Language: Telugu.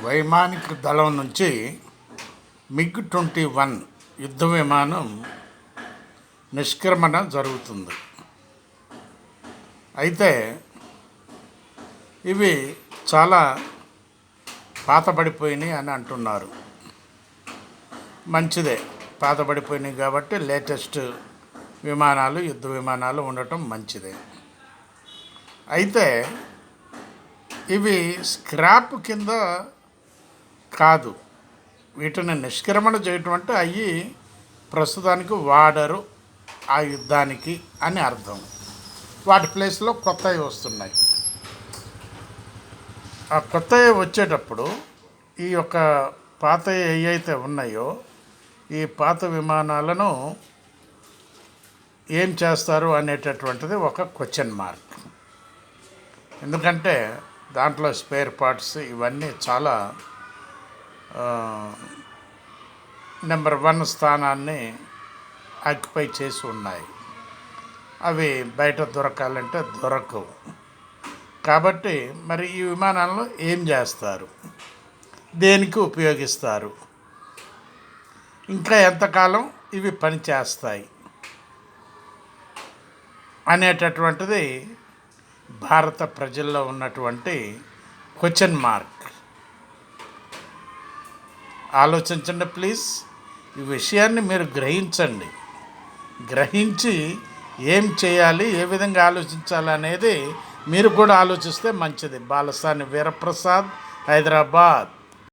వైమానిక దళం నుంచి MiG-21 యుద్ధ విమానం నిష్క్రమణ జరుగుతుంది. అయితే ఇవి చాలా పాతబడిపోయినాయి అని అంటున్నారు. మంచిదే, పాతబడిపోయినాయి కాబట్టి లేటెస్ట్ విమానాలు, యుద్ధ విమానాలు ఉండటం మంచిదే. అయితే ఇవి స్క్రాప్ కింద కాదు, వీటిని నిష్క్రమణ చేయటం అంటే అవి ప్రస్తుతానికి వాడరు ఆ యుద్ధానికి అని అర్థం. వాటి ప్లేస్లో కొత్తవి వస్తున్నాయి. ఆ కొత్తవి వచ్చేటప్పుడు ఈ యొక్క పాత ఏవైతే ఉన్నాయో ఈ పాత విమానాలను ఏం చేస్తారు అనేటటువంటిది ఒక క్వశ్చన్ మార్క్. ఎందుకంటే దాంట్లో స్పేర్ పార్ట్స్ ఇవన్నీ చాలా నెంబర్ 1 స్థానాన్ని ఆక్యుపై చేసి ఉన్నాయి. అవి బయట దొరకాలంటే దొరకవు. కాబట్టి మరి ఈ విమానాలను ఏం చేస్తారు, దేనికి ఉపయోగిస్తారు, ఇంకా ఎంతకాలం ఇవి పనిచేస్తాయి అనేటటువంటిది భారత ప్రజల్లో ఉన్నటువంటి క్వశ్చన్ మార్క్. ఆలోచించండి ప్లీజ్. ఈ విషయాన్ని మీరు గ్రహించి ఏం చేయాలి, ఏ విధంగా ఆలోచించాలి అనేది మీరు కూడా ఆలోచిస్తే మంచిది. బాలసాని వీరప్రసాద్, హైదరాబాద్.